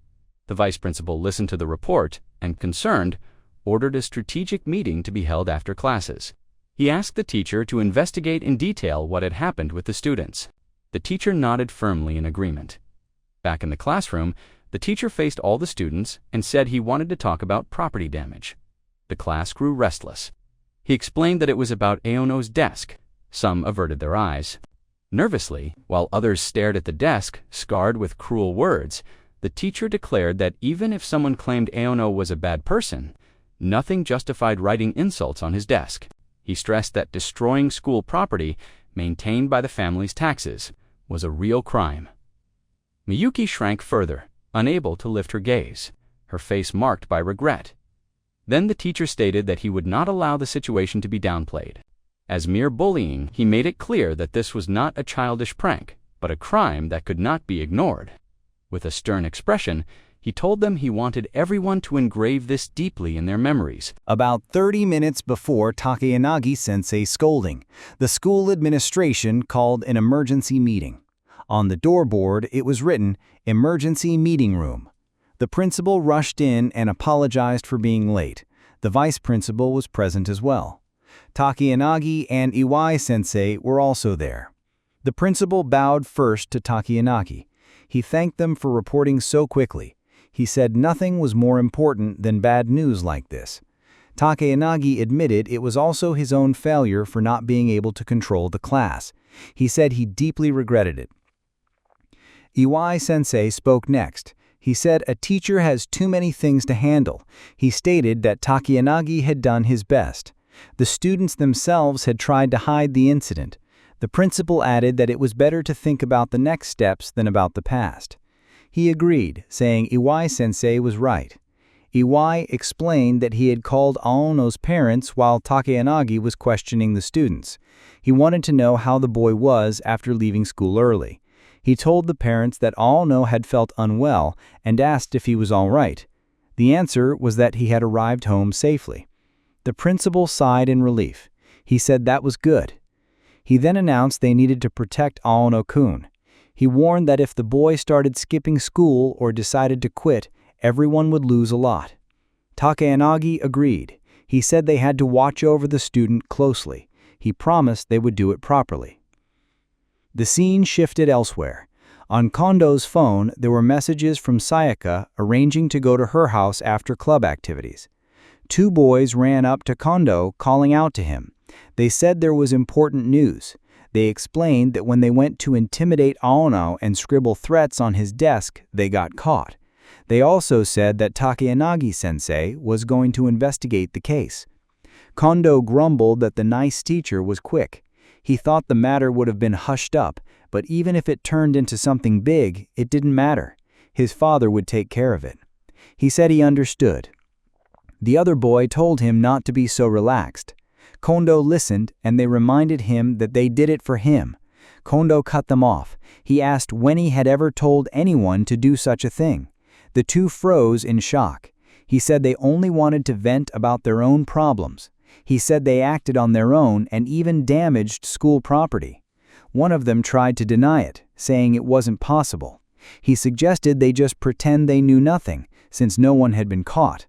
The vice principal listened to the report and, concerned, ordered a strategic meeting to be held after classes. He asked the teacher to investigate in detail what had happened with the students. The teacher nodded firmly in agreement. Back in the classroom, the teacher faced all the students and said he wanted to talk about property damage. The class grew restless. He explained that it was about Aono's desk. Some averted their eyes. Nervously, while others stared at the desk, scarred with cruel words, the teacher declared that even if someone claimed Aono was a bad person, nothing justified writing insults on his desk. He stressed that destroying school property, maintained by the family's taxes, was a real crime. Miyuki shrank further, unable to lift her gaze, her face marked by regret. Then the teacher stated that he would not allow the situation to be downplayed. As mere bullying, he made it clear that this was not a childish prank, but a crime that could not be ignored. With a stern expression, he told them he wanted everyone to engrave this deeply in their memories. About 30 minutes before Takayanagi-sensei's scolding, the school administration called an emergency meeting. On the doorboard, it was written, "Emergency Meeting Room." The principal rushed in and apologized for being late. The vice principal was present as well. Takayanagi and Iwai-sensei were also there. The principal bowed first to Takayanagi. He thanked them for reporting so quickly. He said nothing was more important than bad news like this. Takayanagi admitted it was also his own failure for not being able to control the class. He said he deeply regretted it. Iwai-sensei spoke next. He said a teacher has too many things to handle. He stated that Takayanagi had done his best. The students themselves had tried to hide the incident. The principal added that it was better to think about the next steps than about the past. He agreed, saying Iwai-sensei was right. Iwai explained that he had called Aono's parents while Takayanagi was questioning the students. He wanted to know how the boy was after leaving school early. He told the parents that Aono had felt unwell and asked if he was all right. The answer was that he had arrived home safely. The principal sighed in relief. He said that was good. He then announced they needed to protect Aono-kun. He warned that if the boy started skipping school or decided to quit, everyone would lose a lot. Takayanagi agreed. He said they had to watch over the student closely. He promised they would do it properly. The scene shifted elsewhere. On Kondo's phone, there were messages from Sayaka arranging to go to her house after club activities. Two boys ran up to Kondo, calling out to him. They said there was important news. They explained that when they went to intimidate Aono and scribble threats on his desk, they got caught. They also said that Takayanagi-sensei was going to investigate the case. Kondo grumbled that the nice teacher was quick. He thought the matter would have been hushed up, but even if it turned into something big, it didn't matter. His father would take care of it. He said he understood. The other boy told him not to be so relaxed. Kondo listened, and they reminded him that they did it for him. Kondo cut them off. He asked when he had ever told anyone to do such a thing. The two froze in shock. He said they only wanted to vent about their own problems. He said they acted on their own and even damaged school property. One of them tried to deny it, saying it wasn't possible. He suggested they just pretend they knew nothing, since no one had been caught.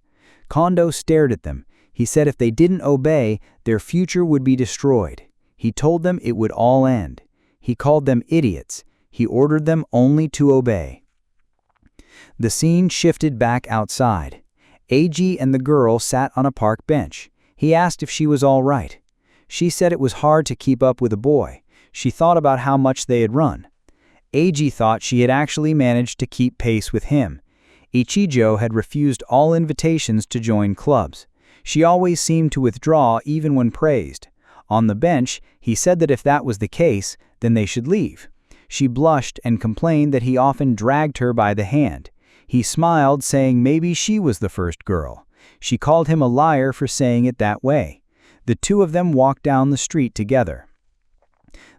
Kondo stared at them. He said if they didn't obey, their future would be destroyed. He told them it would all end. He called them idiots. He ordered them only to obey. The scene shifted back outside. Eiji and the girl sat on a park bench. He asked if she was all right. She said it was hard to keep up with a boy. She thought about how much they had run. Eiji thought she had actually managed to keep pace with him. Ichijo had refused all invitations to join clubs. She always seemed to withdraw even when praised. On the bench, he said that if that was the case, then they should leave. She blushed and complained that he often dragged her by the hand. He smiled, saying maybe she was the first girl. She called him a liar for saying it that way. The two of them walked down the street together.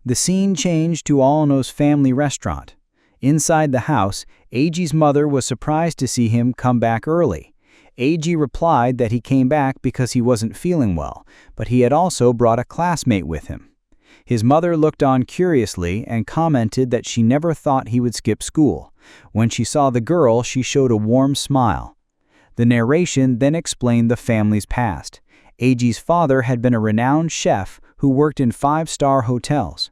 The scene changed to Aono's family restaurant. Inside the house, Eiji's mother was surprised to see him come back early. Eiji replied that he came back because he wasn't feeling well, but he had also brought a classmate with him. His mother looked on curiously and commented that she never thought he would skip school. When she saw the girl, she showed a warm smile. The narration then explained the family's past. Eiji's father had been a renowned chef who worked in 5-star hotels.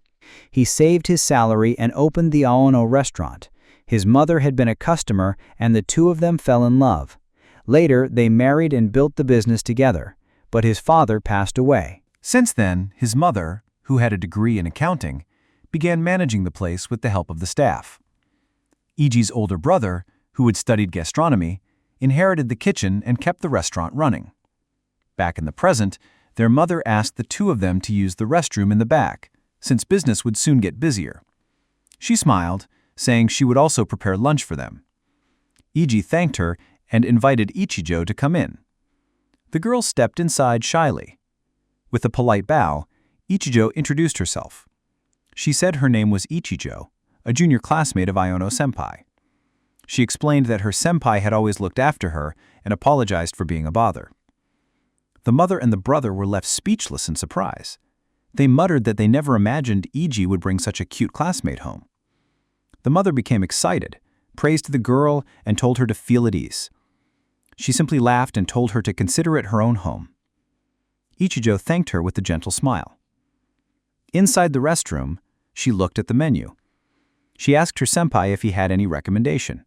He saved his salary and opened the Aono restaurant. His mother had been a customer, and the two of them fell in love. Later, they married and built the business together, but his father passed away. Since then, his mother, who had a degree in accounting, began managing the place with the help of the staff. Eiji's older brother, who had studied gastronomy, inherited the kitchen and kept the restaurant running. Back in the present, their mother asked the two of them to use the restroom in the back, since business would soon get busier. She smiled, saying she would also prepare lunch for them. Eiji thanked her and invited Ichijo to come in. The girl stepped inside shyly. With a polite bow, Ichijo introduced herself. She said her name was Ichijo, a junior classmate of Iono-senpai. She explained that her senpai had always looked after her and apologized for being a bother. The mother and the brother were left speechless in surprise. They muttered that they never imagined Eiji would bring such a cute classmate home. The mother became excited, praised the girl, and told her to feel at ease. She simply laughed and told her to consider it her own home. Ichijo thanked her with a gentle smile. Inside the restroom, she looked at the menu. She asked her senpai if he had any recommendation.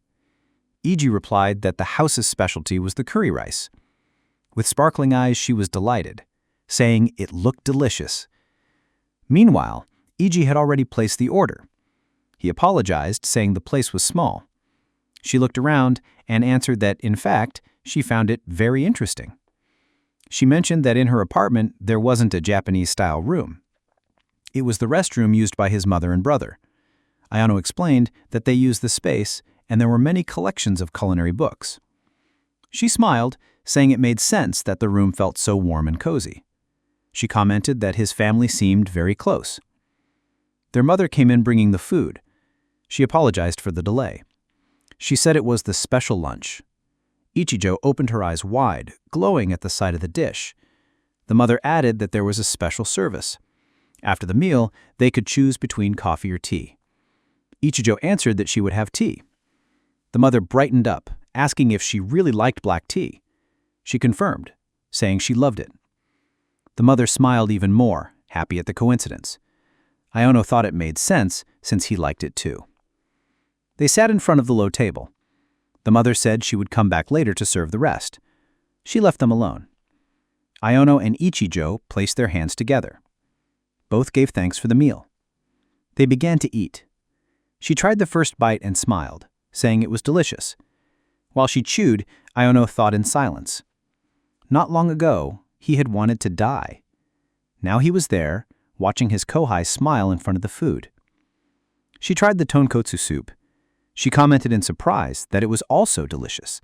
Eiji replied that the house's specialty was the curry rice. With sparkling eyes, she was delighted, saying it looked delicious. Meanwhile, Eiji had already placed the order. He apologized, saying the place was small. She looked around and answered that, in fact, she found it very interesting. She mentioned that in her apartment there wasn't a Japanese-style room. It was the restroom used by his mother and brother. Ayano explained that they used the space and there were many collections of culinary books. She smiled, saying it made sense that the room felt so warm and cozy. She commented that his family seemed very close. Their mother came in bringing the food. She apologized for the delay. She said it was the special lunch. Ichijo opened her eyes wide, glowing at the sight of the dish. The mother added that there was a special service. After the meal, they could choose between coffee or tea. Ichijo answered that she would have tea. The mother brightened up, asking if she really liked black tea. She confirmed, saying she loved it. The mother smiled even more, happy at the coincidence. Iono thought it made sense since he liked it too. They sat in front of the low table. The mother said she would come back later to serve the rest. She left them alone. Iono and Ichijo placed their hands together. Both gave thanks for the meal. They began to eat. She tried the first bite and smiled, saying it was delicious. While she chewed, Iono thought in silence. Not long ago, he had wanted to die. Now he was there, watching his kohai smile in front of the food. She tried the tonkotsu soup. She commented in surprise that it was also delicious.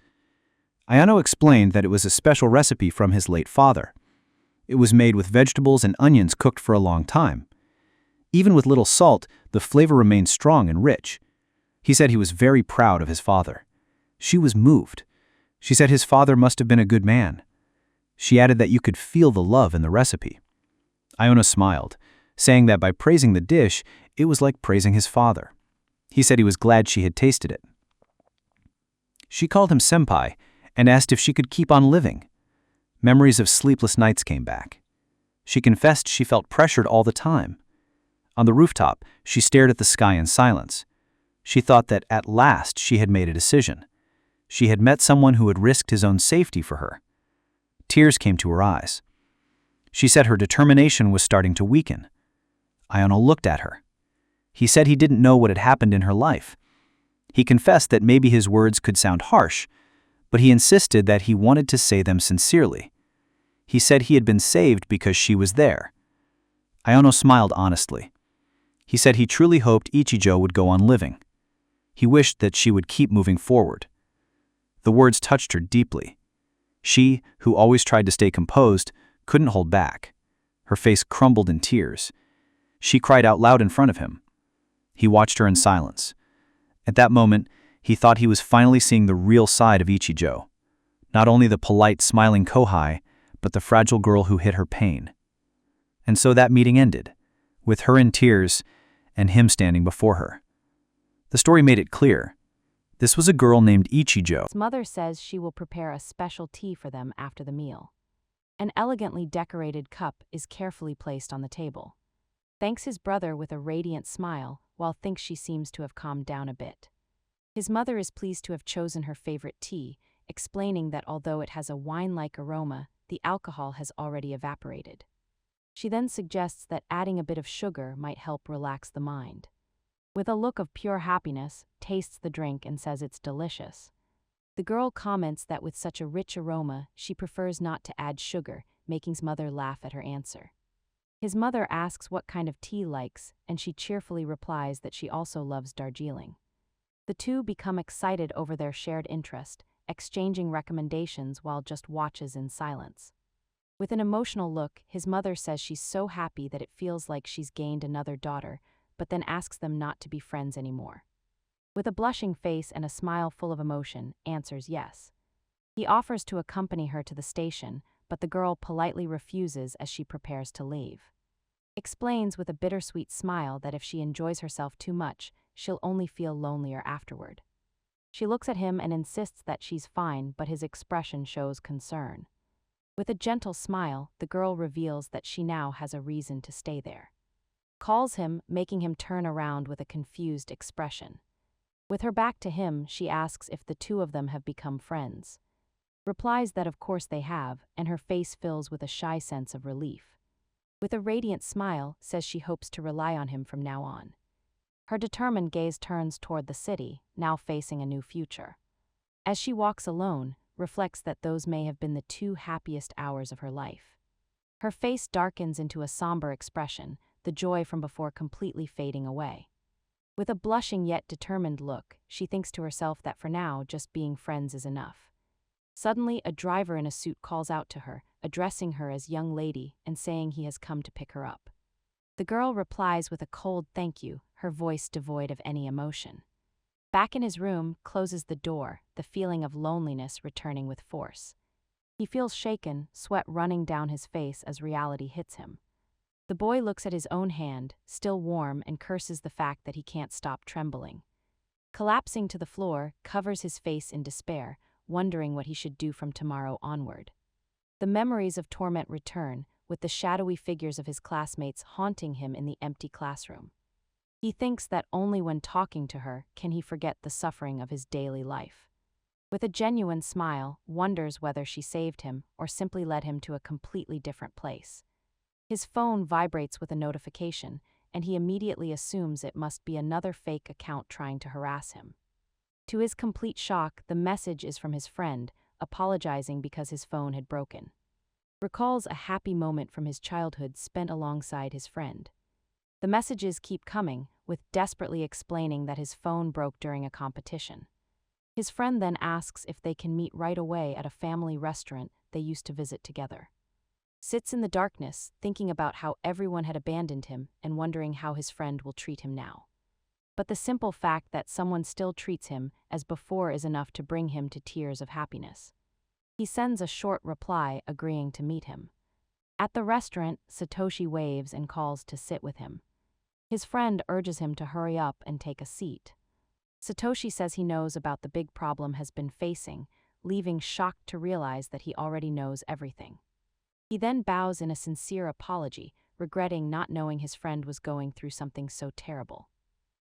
Ayano explained that it was a special recipe from his late father. It was made with vegetables and onions cooked for a long time. Even with little salt, the flavor remained strong and rich. He said he was very proud of his father. She was moved. She said his father must have been a good man. She added that you could feel the love in the recipe. Iona smiled, saying that by praising the dish, it was like praising his father. He said he was glad she had tasted it. She called him senpai and asked if she could keep on living. Memories of sleepless nights came back. She confessed she felt pressured all the time. On the rooftop, she stared at the sky in silence. She thought that at last she had made a decision. She had met someone who had risked his own safety for her. Tears came to her eyes. She said her determination was starting to weaken. Iono looked at her. He said he didn't know what had happened in her life. He confessed that maybe his words could sound harsh, but he insisted that he wanted to say them sincerely. He said he had been saved because she was there. Iono smiled honestly. He said he truly hoped Ichijo would go on living. He wished that she would keep moving forward. The words touched her deeply. She, who always tried to stay composed, couldn't hold back. Her face crumbled in tears. She cried out loud in front of him. He watched her in silence. At that moment, he thought he was finally seeing the real side of Ichijo. Not only the polite, smiling kohai, but the fragile girl who hid her pain. And so that meeting ended, with her in tears and him standing before her. The story made it clear. This was a girl named Ichijo. His mother says she will prepare a special tea for them after the meal. An elegantly decorated cup is carefully placed on the table. Thanks his brother with a radiant smile, while thinks she seems to have calmed down a bit. His mother is pleased to have chosen her favorite tea, explaining that although it has a wine-like aroma, the alcohol has already evaporated. She then suggests that adding a bit of sugar might help relax the mind. With a look of pure happiness, tastes the drink and says it's delicious. The girl comments that with such a rich aroma, she prefers not to add sugar, making his mother laugh at her answer. His mother asks what kind of tea likes, and she cheerfully replies that she also loves Darjeeling. The two become excited over their shared interest, exchanging recommendations while just watches in silence. With an emotional look, his mother says she's so happy that it feels like she's gained another daughter, but then asks them not to be friends anymore. With a blushing face and a smile full of emotion, answers yes. He offers to accompany her to the station, but the girl politely refuses as she prepares to leave. Explains with a bittersweet smile that if she enjoys herself too much, she'll only feel lonelier afterward. She looks at him and insists that she's fine, but his expression shows concern. With a gentle smile, the girl reveals that she now has a reason to stay there. Calls him, making him turn around with a confused expression. With her back to him, she asks if the two of them have become friends. Replies that of course they have, and her face fills with a shy sense of relief. With a radiant smile, says she hopes to rely on him from now on. Her determined gaze turns toward the city, now facing a new future. As she walks alone, reflects that those may have been the 2 happiest hours of her life. Her face darkens into a somber expression, the joy from before completely fading away. With a blushing yet determined look, she thinks to herself that for now, just being friends is enough. Suddenly, a driver in a suit calls out to her, addressing her as young lady and saying he has come to pick her up. The girl replies with a cold thank you, her voice devoid of any emotion. Back in his room, closes the door, the feeling of loneliness returning with force. He feels shaken, sweat running down his face as reality hits him. The boy looks at his own hand, still warm, and curses the fact that he can't stop trembling. Collapsing to the floor, covers his face in despair, wondering what he should do from tomorrow onward. The memories of torment return, with the shadowy figures of his classmates haunting him in the empty classroom. He thinks that only when talking to her can he forget the suffering of his daily life. With a genuine smile, wonders whether she saved him or simply led him to a completely different place. His phone vibrates with a notification, and he immediately assumes it must be another fake account trying to harass him. To his complete shock, the message is from his friend, apologizing because his phone had broken. Recalls a happy moment from his childhood spent alongside his friend. The messages keep coming, with desperately explaining that his phone broke during a competition. His friend then asks if they can meet right away at a family restaurant they used to visit together. Sits in the darkness, thinking about how everyone had abandoned him and wondering how his friend will treat him now. But the simple fact that someone still treats him as before is enough to bring him to tears of happiness. He sends a short reply agreeing to meet him. At the restaurant, Satoshi waves and calls to sit with him. His friend urges him to hurry up and take a seat. Satoshi says he knows about the big problem has been facing, leaving shocked to realize that he already knows everything. He then bows in a sincere apology, regretting not knowing his friend was going through something so terrible.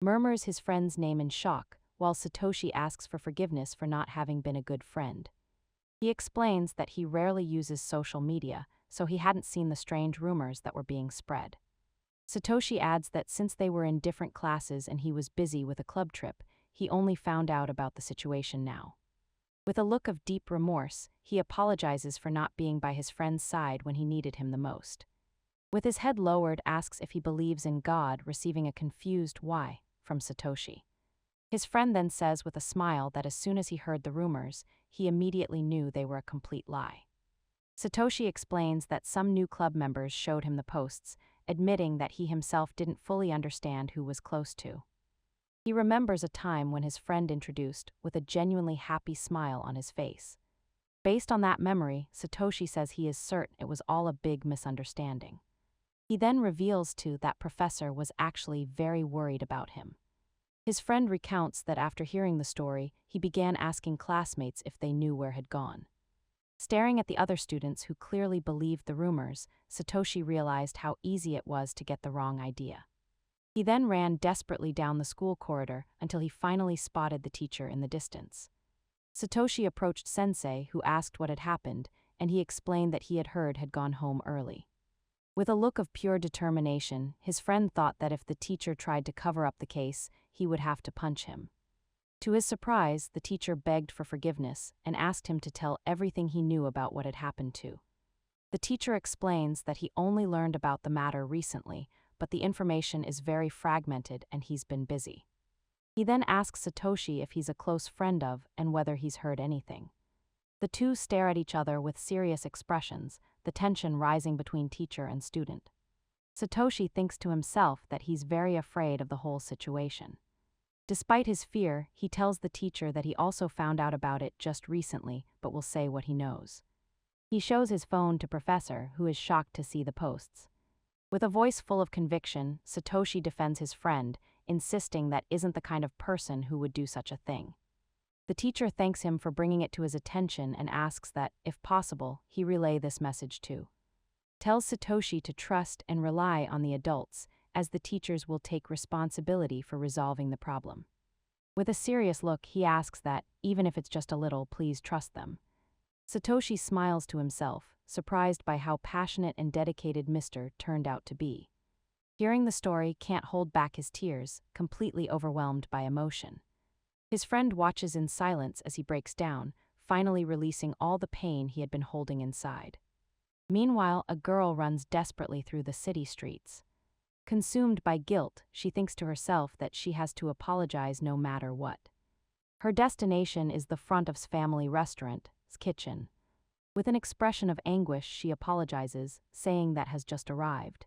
Murmurs his friend's name in shock, while Satoshi asks for forgiveness for not having been a good friend. He explains that he rarely uses social media, so he hadn't seen the strange rumors that were being spread. Satoshi adds that since they were in different classes and he was busy with a club trip, he only found out about the situation now. With a look of deep remorse, he apologizes for not being by his friend's side when he needed him the most. With his head lowered, asks if he believes in God, receiving a confused "why" from Satoshi. His friend then says with a smile that as soon as he heard the rumors, he immediately knew they were a complete lie. Satoshi explains that some new club members showed him the posts, admitting that he himself didn't fully understand who was close to. He remembers a time when his friend introduced, with a genuinely happy smile on his face. Based on that memory, Satoshi says he is certain it was all a big misunderstanding. He then reveals that professor was actually very worried about him. His friend recounts that after hearing the story, he began asking classmates if they knew where had gone. Staring at the other students who clearly believed the rumors, Satoshi realized how easy it was to get the wrong idea. He then ran desperately down the school corridor until he finally spotted the teacher in the distance. Satoshi approached Sensei, who asked what had happened, and he explained that he had gone home early. With a look of pure determination, his friend thought that if the teacher tried to cover up the case, he would have to punch him. To his surprise, the teacher begged for forgiveness and asked him to tell everything he knew about what had happened to. The teacher explains that he only learned about the matter recently, but the information is very fragmented and he's been busy. He then asks Satoshi if he's a close friend of and whether he's heard anything. The two stare at each other with serious expressions, the tension rising between teacher and student. Satoshi thinks to himself that he's very afraid of the whole situation. Despite his fear, he tells the teacher that he also found out about it just recently, but will say what he knows. He shows his phone to Professor, who is shocked to see the posts. With a voice full of conviction, Satoshi defends his friend, insisting that isn't the kind of person who would do such a thing. The teacher thanks him for bringing it to his attention and asks that, if possible, he relay this message too. Tells Satoshi to trust and rely on the adults, as the teachers will take responsibility for resolving the problem. With a serious look, he asks that, even if it's just a little, please trust them. Satoshi smiles to himself, surprised by how passionate and dedicated Mr. turned out to be. Hearing the story, can't hold back his tears, completely overwhelmed by emotion. His friend watches in silence as he breaks down, finally releasing all the pain he had been holding inside. Meanwhile, a girl runs desperately through the city streets. Consumed by guilt, she thinks to herself that she has to apologize no matter what. Her destination is the front of family restaurant's kitchen. With an expression of anguish, she apologizes, saying that has just arrived.